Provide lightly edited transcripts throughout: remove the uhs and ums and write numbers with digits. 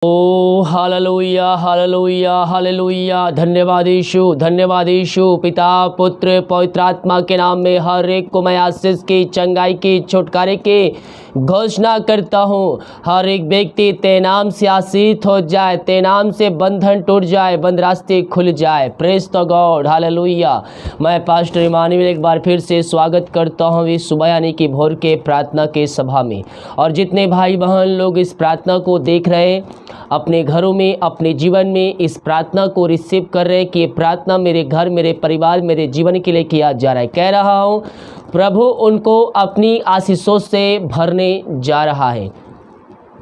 ओ hallelujah hallelujah hallelujah. धन्यवाद यीशु, धन्यवाद यीशु। पिता पुत्र पवित्र आत्मा के नाम में हर एक को मैं आशीष की, चंगाई की, छुटकारे की घोषणा करता हूँ। हर एक व्यक्ति ते नाम से आशीष हो जाए, ते नाम से बंधन टूट जाए, बंद रास्ते खुल जाए। Praise the God, hallelujah. मैं पास्टर इमानुएल एक बार फिर से स्वागत करता हूँ इस सुबह यानी कि भोर के प्रार्थना के सभा में। और जितने भाई बहन लोग इस प्रार्थना को देख रहे हैं, अपने घरों में, अपने जीवन में इस प्रार्थना को रिसीव कर रहे हैं कि ये प्रार्थना मेरे घर, मेरे परिवार, मेरे जीवन के लिए किया जा रहा है। कह रहा हूँ प्रभु उनको अपनी आशीषों से भरने जा रहा है।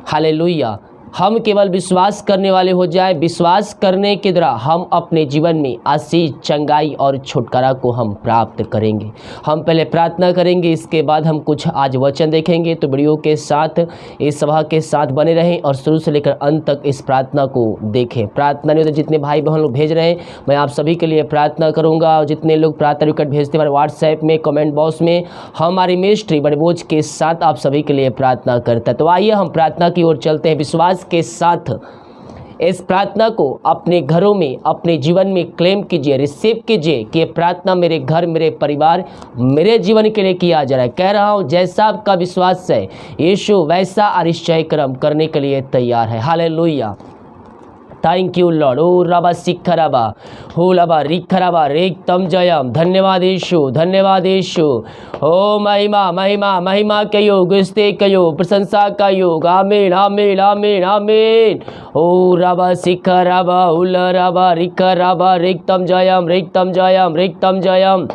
हालेलुया। हम केवल विश्वास करने वाले हो जाए, विश्वास करने के द्वारा हम अपने जीवन में आशीष, चंगाई और छुटकारा को हम प्राप्त करेंगे। हम पहले प्रार्थना करेंगे, इसके बाद हम कुछ आज वचन देखेंगे। तो वीडियो के साथ, इस सभा के साथ बने रहें और शुरू से लेकर अंत तक इस प्रार्थना को देखें। प्रार्थना नहीं होता, जितने भाई बहन लोग भेज रहे हैं मैं आप सभी के लिए प्रार्थना करूँगा। और जितने लोग प्रार्थना रिक्वेस्ट भेजते हैं व्हाट्सएप में, कमेंट बॉक्स में, हमारी मिनिस्ट्री बड़े बोझ के साथ आप सभी के लिए प्रार्थना करता है। तो आइए हम प्रार्थना की ओर चलते हैं। विश्वास के साथ इस प्रार्थना को अपने घरों में, अपने जीवन में क्लेम कीजिए, रिसीव कीजिए कि ये प्रार्थना मेरे घर, मेरे परिवार, मेरे जीवन के लिए किया जा रहा है। कह रहा हूँ जैसा आपका विश्वास है यीशु वैसा आश्चर्य कर्म करने के लिए तैयार है। हालेलुया। Thank you lord. ओ रबा सिखरबा हो लबा रिखरबा रेक तम जयम। धन्यवाद यीशु, धन्यवाद यीशु। ओ महिमा महिमा महिमा के योग, स्तुति के योग, प्रशंसा का योग। आमीन आमीन आमीन आमीन। ओ रबा सिखरबा उल रबा रिखरबा रेक तम जयम, रेक तम जयम, रेक तम जयम।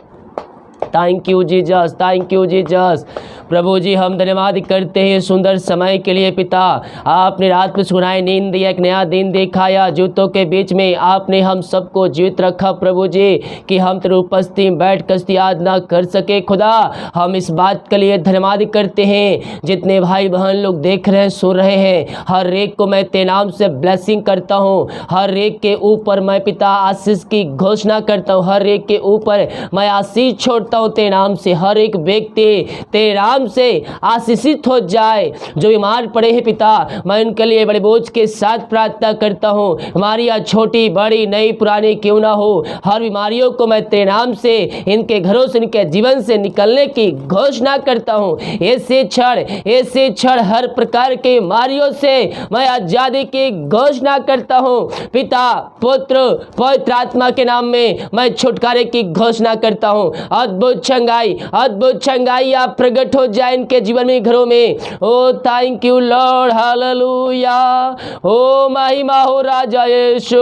Thank you Jesus, thank you Jesus. प्रभु जी हम धन्यवाद करते हैं सुंदर समय के लिए। पिता आपने रात में सुनाई नींद दिया, एक नया दिन दिखाया, जूतों के बीच में आपने हम सबको जीवित रखा प्रभु जी कि हम तेरे उपस्थिति में बैठ कर याद ना कर सके। खुदा हम इस बात के लिए धन्यवाद करते हैं। जितने भाई बहन लोग देख रहे हैं, सुन रहे हैं, हर एक को मैं तेरे नाम से ब्लेसिंग करता हूँ। हर एक के ऊपर मैं पिता आशीष की घोषणा करता हूँ। हर एक के ऊपर मैं आशीष छोड़ता हूँ तेरे नाम से। हर एक व्यक्ति तेरे नाम से आशीषित हो जाए। जो बीमार पड़े हैं पिता, मैं उनके लिए बड़े बोझ के साथ प्रार्थना करता हूँ। बीमारियां छोटी बड़ी नई पुरानी क्यों ना हो, हर बीमारियों को मैं तेरे नाम से इनके घरों से, इनके जीवन से निकलने की घोषणा करता हूँ। ऐसे क्षण हर प्रकार के बीमारियों से मैं आजादी की घोषणा करता हूँ। पिता पुत्र पवित्र आत्मा के नाम में मैं छुटकारे की घोषणा करता हूँ। अद्भुत चंगाई आप प्रकट हो जाए इनके जीवन में, घरों में। ओ थैंक यू लॉर्ड, हालेलुया। ओ महिमा हो राजा यीशु,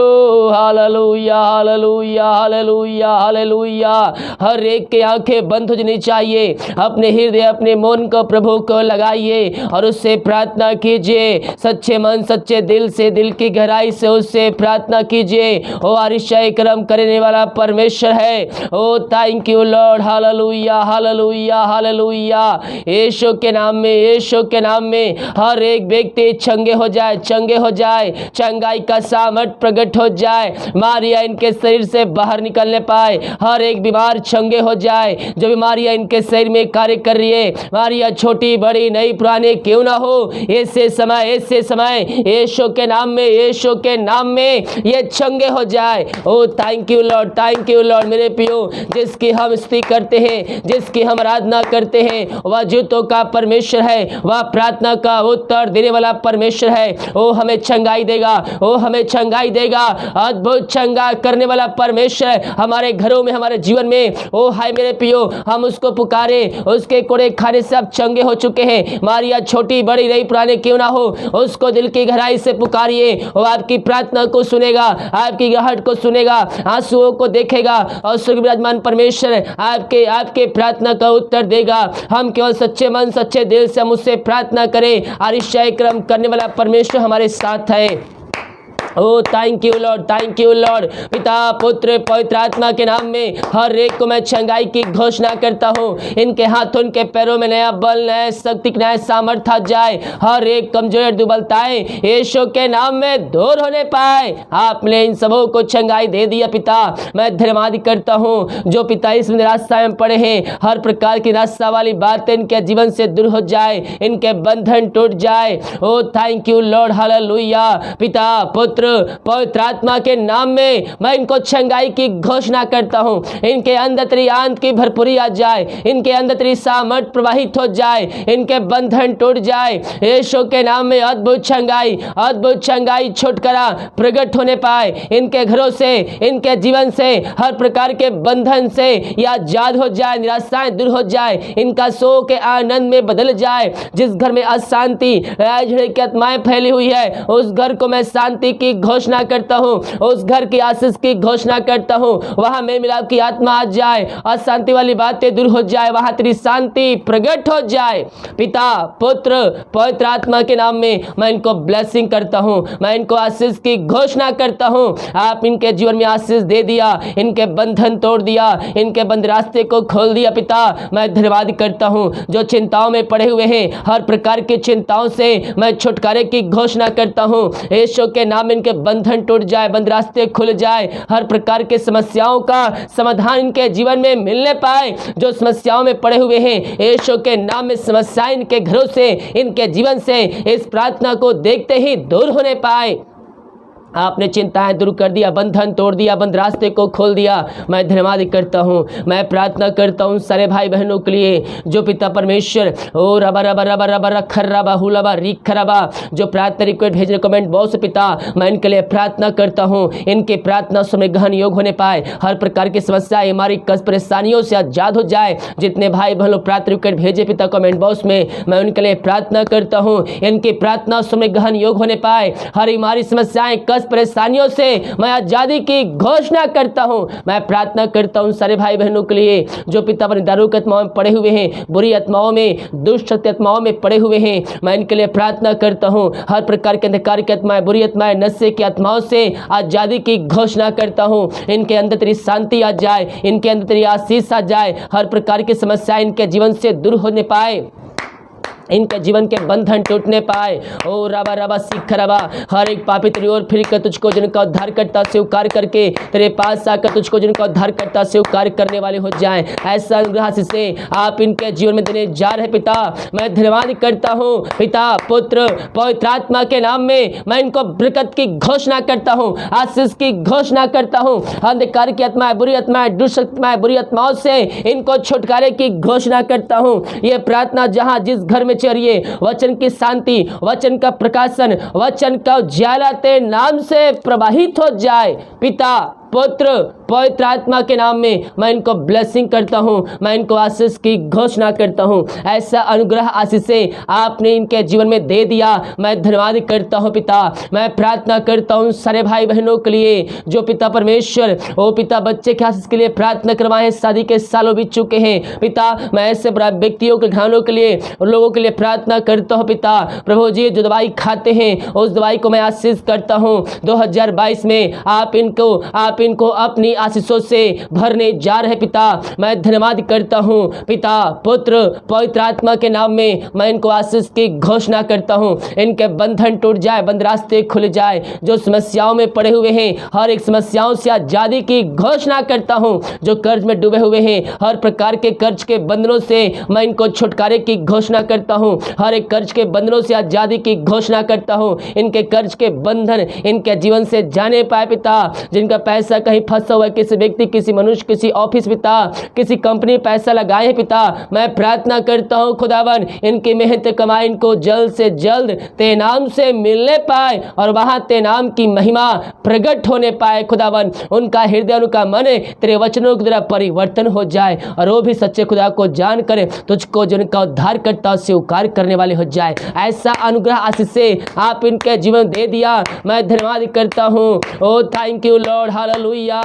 हालेलुया हालेलुया हालेलुया हालेलुया। हर एक के आंखें बंद हो जानी चाहिए। अपने हृदय, अपने मन को प्रभु को लगाइए और उससे प्रार्थना कीजिए। सच्चे मन, सच्चे दिल से, दिल की गहराई से उससे प्रार्थना कीजिए। ओ आश्चर्य कर्म करने वाला परमेश्वर है। ओ thank you lord, hallelujah hallelujah hallelujah. Yeshu के नाम में, यीशु के नाम में हर एक व्यक्ति चंगे हो जाए, चंगे हो जाए। चंगाई का सामर्थ प्रकट हो जाए। बीमारियां इनके शरीर से बाहर निकलने पाए। हर एक बीमार चंगे हो जाए। जो बीमारियां इनके शरीर में कार्य कर रही है, बीमारियां छोटी बड़ी नई पुरानी क्यों ना हो, ऐसे समय यीशु के नाम में, यीशु के नाम में ये चंगे हो जाए। ओ thank you lord, thank you lord. मेरे प्रियो, जिसकी हम स्तुति करते हैं, जिसकी हम आराधना करते हैं, वह जूतों का परमेश्वर है, वह प्रार्थना का उत्तर देने वाला परमेश्वर है। ओ हमें चंगाई देगा, ओ हमें चंगाई देगा। अद्भुत चंगा करने वाला परमेश्वर है हमारे घरों में, हमारे जीवन में। ओ हाय मेरे पियो, हम उसको पुकारे, उसके कोड़े खाने से अब चंगे हो चुके हैं। मारिया छोटी बड़ी नई पुराने क्यों ना हो, उसको दिल की गहराई से पुकारिए। वो आपकी प्रार्थना को सुनेगा, आपकी गहराहट को सुनेगा, आंसुओं को देखेगा और स्वर्ग विराजमान परमेश्वर आपके प्रार्थना का उत्तर देगा। हम केवल सच्चे मन, सच्चे दिल से हम उससे प्रार्थना करें। आश्चर्य कर्म करने वाला परमेश्वर हमारे साथ है। ओ थैंक यू लॉर्ड। पिता पुत्र पवित्र आत्मा के नाम में हर एक को मैं चंगाई की घोषणा करता हूँ। इनके हाथों इनके पैरों में नया बल, नया शक्ति, नया सामर्थ्य आ जाए। हर एक कमजोरी दुर्बलताएं यीशु के नाम में दूर होने पाए। आपने इन सबों को चंगाई दे दिया पिता। मैं धन्यवाद करता हूँ जो पिता इस निराशा में पड़े हैं, हर प्रकार की निराशा वाली बातें इनके जीवन से दूर हो जाए, इनके बंधन टूट जाए। ओ थैंक यू लॉर्ड, हालेलुया। पिता पुत्र पवित्र आत्मा के नाम में मैं इनको चंगाई की घोषणा करता हूँ। इनके अंदर तेरी आंत की भरपूरी आ जाए, इनके अंदर तेरी सामर्थ प्रवाहित हो जाए, इनके बंधन टूट जाए। यीशु के नाम में अद्भुत चंगाई छुटकारा प्रकट होने पाए। इनके घरों से, इनके जीवन से, हर प्रकार के बंधन से या आजाद हो जाए, निराशाएं दूर हो जाए, इनका शोक के आनंद में बदल जाए। जिस घर में अशांति की आत्माएं फैली हुई है, उस घर को मैं शांति की घोषणा करता हूँ, उस घर की आशीष की घोषणा करता हूँ। वहां मेल मिलाप की आत्मा आ जाए, अशांति वाली बातें दूर हो जाए, वहां तेरी शांति प्रकट हो जाए। पिता पुत्र पवित्र आत्मा के नाम में मैं इनको ब्लेसिंग करता हूँ, मैं इनको आशीष की घोषणा करता हूँ। आप इनके जीवन में आशीष दे दिया, इनके बंधन तोड़ दिया, इनके बंद रास्ते को खोल दिया। पिता मैं धन्यवाद करता हूँ जो चिंताओं में पड़े हुए हैं, हर प्रकार की चिंताओं से मैं छुटकारे की घोषणा करता हूँ। यीशु के नाम में इनके बंधन टूट जाए, बंद रास्ते खुल जाए, हर प्रकार के समस्याओं का समाधान इनके जीवन में मिलने पाए। जो समस्याओं में पड़े हुए हैं, यीशु के नाम में समस्याएं इनके घरों से, इनके जीवन से इस प्रार्थना को देखते ही दूर होने पाए। आपने चिंताएं दूर कर दिया, बंधन तोड़ दिया, बंद रास्ते को खोल दिया। मैं धन्यवाद करता हूँ। मैं प्रार्थना करता हूँ सारे भाई बहनों के लिए जो पिता परमेश्वर ओ रबा रबा रबा रबा रखर रबा हुलबा रिख रबा जो प्रार्थना रिक्वेस्ट भेजने कमेंट बॉक्स पिता मैं इनके लिए प्रार्थना करता हूँ। इनके प्रार्थना समय गहन योग होने पाए, हर प्रकार की समस्याएं हमारी कष्ट परेशानियों से आजाद हो जाए। जितने भाई बहनों प्रार्थना रिक्वेस्ट भेजे पिता कमेंट बॉक्स में मैं उनके लिए प्रार्थना करता हूँ। इनकी प्रार्थना समय गहन योग होने पाए, हर हमारी समस्याएं परेशानियों से मैं आजादी की घोषणा करता हूं। मैं प्रार्थना करता हूं सारे भाई बहनों के लिए जो पिता अपनी दारू की आत्माओं में पड़े हुए हैं, बुरी आत्माओं में, दुष्ट आत्माओं में पड़े हुए हैं। मैं इनके लिए प्रार्थना करता हूं। हर प्रकार के अंधकार की आत्माएं, बुरी आत्माएं, नशे की आत्माओं से आजादी की घोषणा करता हूं। इनके अंदर तेरी शांति आ जाए, इनके अंदर तेरी आशीष आ जाए, हर प्रकार की समस्याएं इनके जीवन से दूर होने पाए, इनके जीवन के बंधन टूटने पाए। ओ रबा रबा सिख रबा हर एक पापी तेरी ओर फिर कर तुझको जिनका उद्धार करता स्वीकार करके तेरे पास आकर तुझको जिनका उद्धार करता स्वीकार करने वाले हो जाएं। ऐसा अनुग्रह से आप इनके जीवन में देने जा रहे पिता। मैं धन्यवाद करता हूँ पिता पुत्र पवित्र आत्मा के नाम में मैं इनको बरकत की घोषणा करता हूँ, आशीष की घोषणा करता हूँ। अंधकार की आत्माएं, बुरी आत्माएं, दुष्ट आत्माएं, बुरी आत्माओं से इनको छुटकारे की घोषणा करता हूँ। ये प्रार्थना जहाँ जिस घर में चलिए वचन की शांति, वचन का प्रकाशन, वचन का उजाला तेरे नाम से प्रवाहित हो जाए। पिता पुत्र पवित्र आत्मा के नाम में मैं इनको ब्लेसिंग करता हूँ, मैं इनको आशीष की घोषणा करता हूँ। ऐसा अनुग्रह आशीषें आपने इनके जीवन में दे दिया, मैं धन्यवाद करता हूँ पिता। मैं प्रार्थना करता हूँ सारे भाई बहनों के लिए जो पिता परमेश्वर ओ पिता बच्चे के आशीष के लिए प्रार्थना करवाए, शादी के सालों बीत चुके हैं पिता। मैं ऐसे बड़ा व्यक्तियों के घरानों के लिए लोगों के लिए प्रार्थना करता हूँ पिता। प्रभु जी जो दवाई खाते हैं उस दवाई को मैं आशीष करता हूँ। 2022 में आप इनको अपनी आशीषों से भरने जा रहे पिता। मैं धन्यवाद करता हूँ पिता पुत्र पवित्र आत्मा के नाम में मैं इनको आशीष की घोषणा करता हूँ। इनके बंधन टूट जाए, बंद रास्ते खुल जाए। जो समस्याओं में पड़े हुए हैं हर एक समस्याओं से आजादी की घोषणा करता हूँ। जो कर्ज में डूबे हुए हैं हर प्रकार के कर्ज के बंधनों से मैं इनको छुटकारे की घोषणा करता हूँ। हर एक कर्ज के बंधनों से आजादी की घोषणा करता हूँ। इनके कर्ज के बंधन इनके जीवन से जाने पाए पिता। जिनका पैसा कहीं फंसा हुआ है, किसी व्यक्ति, किसी मनुष्य, किसी ऑफिस पिता, किसी कंपनी पैसा लगाए हैं पिता, मैं प्रार्थना करता हूँ खुदावन इनकी मेहनत कमाई इनको जल्द से जल्द तेरे नाम से मिलने पाए और वहां तेरे नाम की महिमा प्रकट होने पाए खुदावन। उनका हृदय, उनका मन तेरे वचनों की तरह परिवर्तन हो जाए और वो भी सच्चे खुदा को जान कर तुझको जो उनका उद्धार करता स्वीकार करने वाले हो जाए। ऐसा अनुग्रह आशीष से आप इनके जीवन दे दिया, मैं धन्यवाद करता हूँ। ओ थैंक यू लॉर्ड, हालेलुया।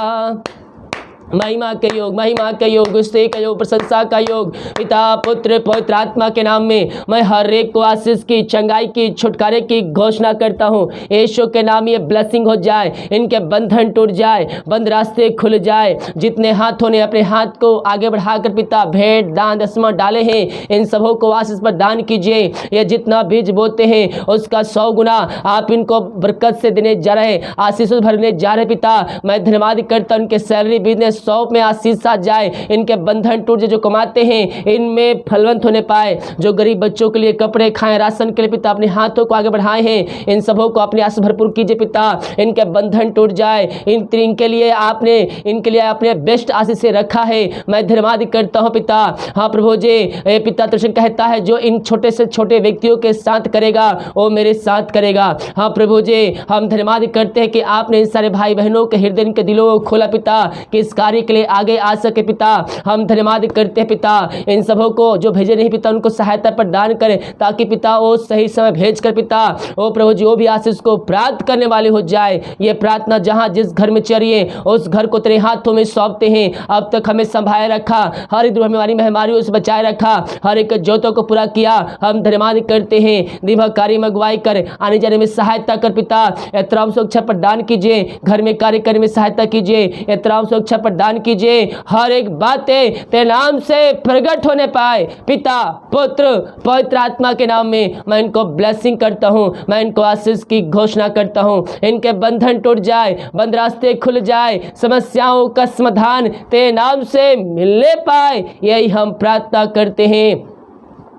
महिमा के योग, महिमा के योग, स्तुति का योग, प्रशंसा का योग। पिता पुत्र पवित्र आत्मा के नाम में मैं हर एक को आशीष की, चंगाई की, छुटकारे की घोषणा करता हूँ। यीशु के नाम ये ब्लेसिंग हो जाए, इनके बंधन टूट जाए, बंद रास्ते खुल जाए। जितने हाथों ने अपने हाथ को आगे बढ़ाकर पिता भेंट दान दसवां डाले हैं, इन सबों को आशीष पर दान कीजिए। ये जितना बीज बोते हैं उसका 100 गुना आप इनको बरकत से देने जा रहे, आशीष भरने जा रहे। पिता मैं धन्यवाद करता हूं, उनके सैलरी बिजनेस 100 में आशीष आ जाए, इनके बंधन टूट जाए। जो कमाते हैं इनमें फलवंत होने पाए, जो गरीब बच्चों के लिए कपड़े खाएं, राशन के लिए पिता अपने हाथों को आगे बढ़ाए हैं, इन सबों को अपने आशीष भरपूर कीजिए। पिता इनके बंधन टूट जाए, इनके लिए आपने बेस्ट आशीष से रखा है। मैं धन्यवाद करता हूं पिता। हाँ प्रभु जी, पिता दर्शन कहता है जो इन छोटे से छोटे व्यक्तियों के साथ करेगा वो मेरे साथ करेगा। हाँ प्रभु जी, हम धन्यवाद करते हैं कि आपने इन सारे भाई बहनों के हृदय के दिलों को खोला पिता, कि इस कार्य के लिए आगे आ सके। पिता हम धन्यवाद करते हैं पिता, इन सबों को जो भेजे नहीं पिता उनको सहायता प्रदान करें, ताकि पिता वो सही समय भेज कर पिता ओ प्रभु जी वो भी आशीष को प्राप्त करने वाले हो जाए। ये प्रार्थना जहाँ जिस घर में चलिए उस घर को तेरे हाथों में सौंपते हैं। अब तक हमें संभाले रखा, हर एक महामारियों से बचाए रखा, हर एक जोतों को पूरा किया। हम धन्यवाद करते हैं। दिव्य कार्य में अगुवाई कर, आने जाने में सहायता कर पिता। एहतराम सुरक्षा प्रदान कीजिए, घर में कार्य करने में सहायता कीजिए, एहतराम सुरक्षा प्रदान कीजिए। हर एक बातें तेरे नाम से प्रकट होने पाए। पिता पुत्र पवित्र आत्मा के नाम में मैं इनको ब्लेसिंग करता हूँ, मैं इनको आशीष की घोषणा करता हूँ। इनके बंधन टूट जाए, बंद रास्ते खुल जाए, समस्याओं का समाधान तेरे नाम से मिलने पाए, यही हम प्रार्थना करते हैं।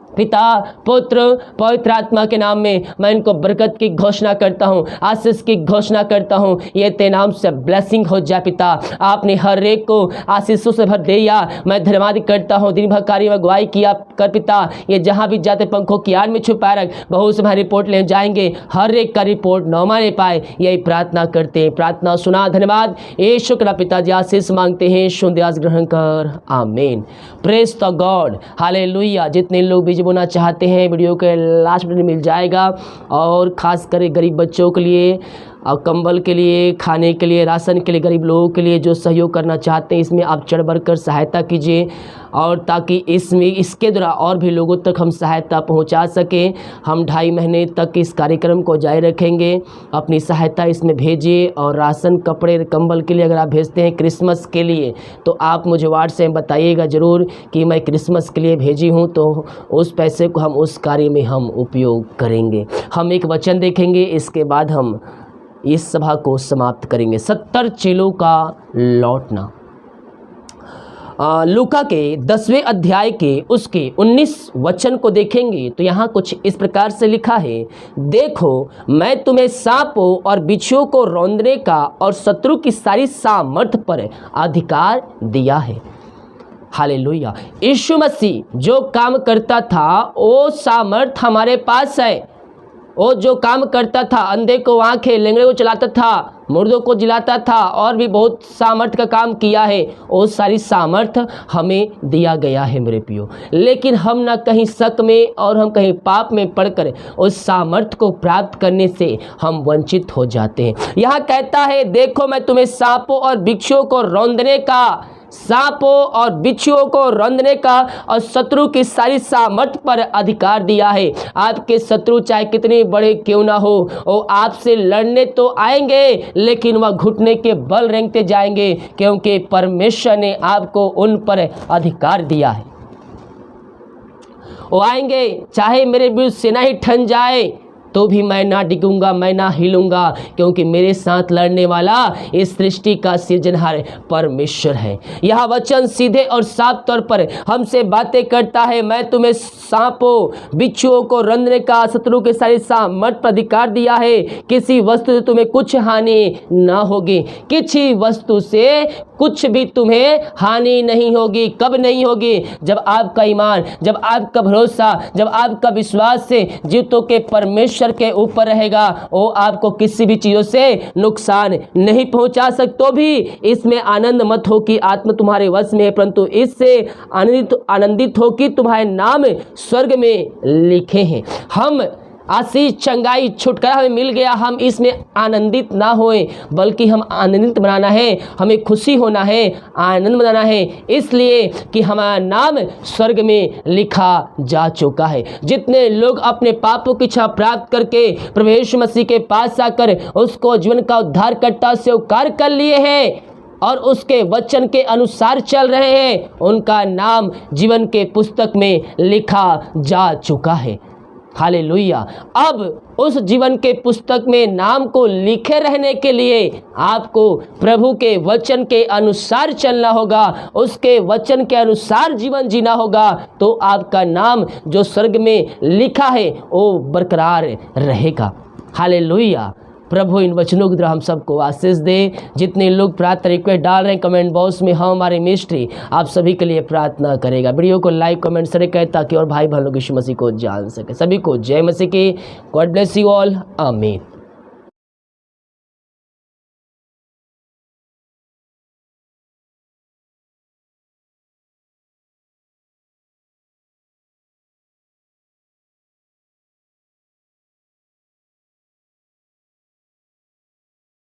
पिता पुत्र पवित्र आत्मा के नाम में मैं इनको बरकत की घोषणा करता हूँ, आशीष की घोषणा करता हूँ। ये तेरे नाम से ब्लेसिंग हो जाए पिता। आपने हर एक को आशीषों से भर दिया। मैं धन्यवाद करता हूँ। दिन भर कार्य में अगुवाई किया कर पिता। ये जहाँ भी जाते पंखों की आड़ में छुपा रख, बहुत से हमारी रिपोर्ट ले जाएंगे, हर एक का रिपोर्ट न माने पाए, यही प्रार्थना करते हैं। प्रार्थना सुना, धन्यवाद। यीशु का पिताजी आशीष मांगते हैं, शुद्ध ग्रहण कर, आमीन। Praise the God, hallelujah. जितने लोग बीज बोना चाहते हैं वीडियो के लास्ट में मिल जाएगा। और खास कर गरीब बच्चों के लिए और कंबल के लिए, खाने के लिए, राशन के लिए, गरीब लोगों के लिए जो सहयोग करना चाहते हैं इसमें आप चढ़ बढ़ कर सहायता कीजिए, और ताकि इसके द्वारा और भी लोगों तक हम सहायता पहुंचा सकें। हम 2.5 महीने तक इस कार्यक्रम को जारी रखेंगे। अपनी सहायता इसमें भेजिए। और राशन, कपड़े, कंबल के लिए अगर आप भेजते हैं क्रिसमस के लिए तो आप मुझे व्हाट्सएप बताइएगा ज़रूर कि मैं क्रिसमस के लिए भेजी हूँ, तो उस पैसे को हम उस कार्य में हम उपयोग करेंगे। हम एक वचन देखेंगे, इसके बाद हम इस सभा को समाप्त करेंगे। 70 चेलों का लौटना। लूका के 10वें अध्याय के उसके 19 वचन को देखेंगे तो यहाँ कुछ इस प्रकार से लिखा है, देखो मैं तुम्हें सांपों और बिच्छुओं को रौंदने का और शत्रु की सारी सामर्थ पर अधिकार दिया है। हालेलुया। यीशु मसीह जो काम करता था वो सामर्थ हमारे पास है। वो जो काम करता था, अंधे को आंखें, लंगड़े को चलाता था, मुर्दों को जिलाता था, और भी बहुत सामर्थ का काम किया है। वो सारी सामर्थ हमें दिया गया है मेरे प्रियो। लेकिन हम ना कहीं शक में और हम कहीं पाप में पड़कर उस सामर्थ को प्राप्त करने से हम वंचित हो जाते हैं। यहाँ कहता है, देखो मैं तुम्हें सांपों और बिच्छुओं को रौंदने का, सांपों और बिच्छुओं को रौंदने का और शत्रु की सारी सामर्थ पर अधिकार दिया है। आपके शत्रु चाहे कितने बड़े क्यों ना हो, वो आपसे लड़ने तो आएंगे लेकिन वह घुटने के बल रेंगते जाएंगे, क्योंकि परमेश्वर ने आपको उन पर अधिकार दिया है। वो आएंगे, चाहे मेरे विरुद्ध सेना ही ठन जाए तो भी मैं ना डिगूंगा, मैं ना हिलूंगा, क्योंकि मेरे साथ लड़ने वाला इस सृष्टि का सृजनहार परमेश्वर है। यह वचन सीधे और साफ तौर पर हमसे बातें करता है। मैं तुम्हें सांपों बिच्छुओं को रौंदने का, शत्रु के सारे सामर्थ पर अधिकार दिया है। किसी वस्तु से तुम्हें कुछ हानि ना होगी, किसी वस्तु से कुछ भी तुम्हें हानि नहीं होगी। कब नहीं होगी? जब आपका ईमान, जब आपका भरोसा, जब आपका विश्वास से जीवतों के परमेश्वर के ऊपर रहेगा, वो आपको किसी भी चीजों से नुकसान नहीं पहुंचा सकते। तो भी इसमें आनंद मत हो कि आत्मा तुम्हारे वश में है, परंतु इससे आनंदित हो कि तुम्हारे नाम स्वर्ग में लिखे हैं। हम आशीष, चंगाई, छुटकारा हमें मिल गया, हम इसमें आनंदित ना होएं, बल्कि हम आनंदित बनाना है, हमें खुशी होना है, आनंद मनाना है, इसलिए कि हमारा नाम स्वर्ग में लिखा जा चुका है। जितने लोग अपने पापों की क्षमा प्राप्त करके प्रभु यीशु मसीह के पास आकर उसको जीवन का उद्धारकर्ता स्वीकार कर लिए हैं और उसके वचन के अनुसार चल रहे हैं, उनका नाम जीवन के पुस्तक में लिखा जा चुका है। हालेलुया। अब उस जीवन के पुस्तक में नाम को लिखे रहने के लिए आपको प्रभु के वचन के अनुसार चलना होगा, उसके वचन के अनुसार जीवन जीना होगा, तो आपका नाम जो स्वर्ग में लिखा है वो बरकरार रहेगा। हालेलुया। प्रभु इन वचनों के द्वारा हम सबको आशीष दे। जितने लोग प्रार्थना रिक्वेस्ट डाल रहे हैं कमेंट बॉक्स में, हम हमारे मिनिस्ट्री आप सभी के लिए प्रार्थना करेगा। वीडियो को लाइक कमेंट शेयर करें ताकि और भाई बहन लोग यीशु मसीह को जान सके। सभी को जय मसीह की। God bless you all. आमीन।